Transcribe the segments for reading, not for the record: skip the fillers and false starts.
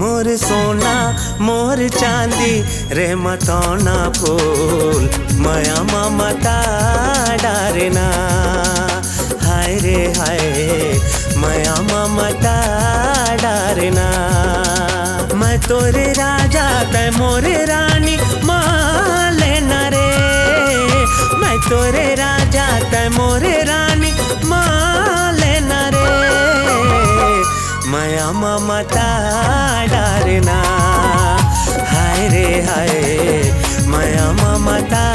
मोर सोना मोर चांदी रे मतौना फूल माया ममता डारना। हाय रे हाय माया ममता डारना। मैं तोरे राजा तै मोरे रानी मान लेना रे। मैं तोरे राजा तै मोरे रानी मान लेना रे। माया ममता डारना। हाय रे हाय माया ममता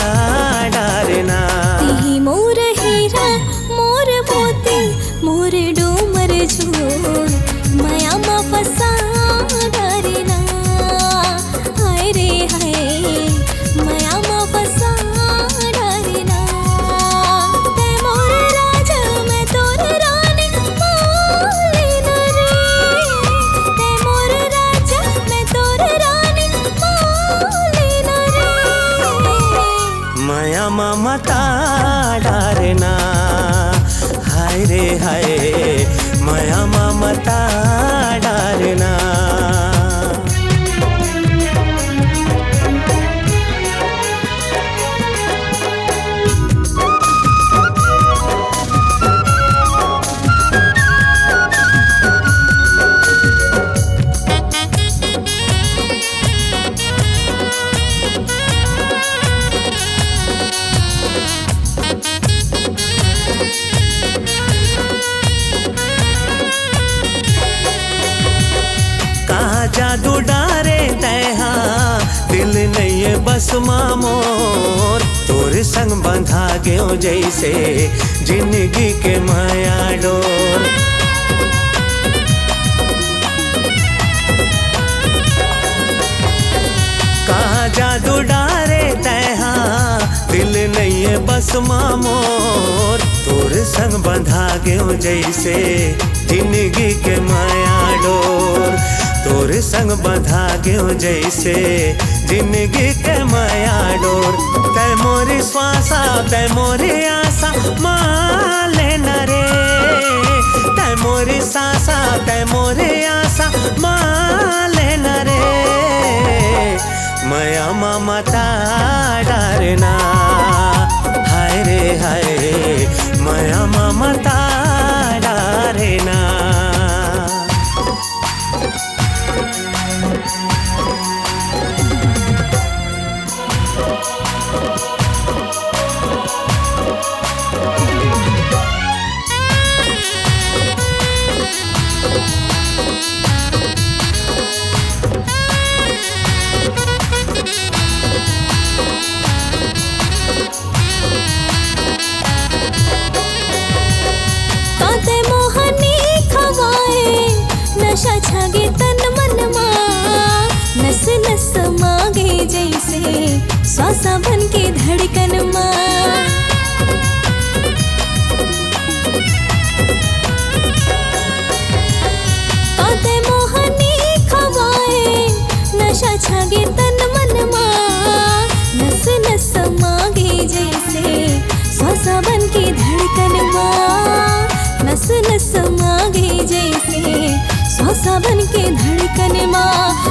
डारना। ती मोर हीरा मोर मोती मोर डूमर झूल माया मा फसा डारना। हाय रे हाय माया मा फसा डारना। ते मोर राजा मैं तोर रानी मान लेना रे। ते मोर राजा मैं तोर रानी मान लेना रे। माया ममता डारना। हाय रे हाय माया ममता डारना। जादू डारे तैहा दिल नहीं है बस मामोर। तोरे संग बंधा गयो जैसे जिंदगी के माया डोर। कहा जादू डारे तैहा दिल नहीं है बस मामोर। तोरे संग बंधा गयो जैसे जिंदगी के माया डोर। तोरे संग बंधा गयो जैसे जिंदगी के माया डोर। तै मोरी श्वासा तै मोरी आशा मान लेना रे। तै मोरी सांसा तै मोरी आशा मान लेना रे। माया ममता डारना। हाय रे हाय माया ममता डारना। नशा छागे तन मन मा नस नस मागे जैसे श्वासा बन के धड़कन मा। काते मोहनी खवाए नशा छागे तन मन मा नस नस मागे जैसे श्वासा बन के धड़कन मा। नस नस मागे जैसे श्वासा बन के धड़कन माँ।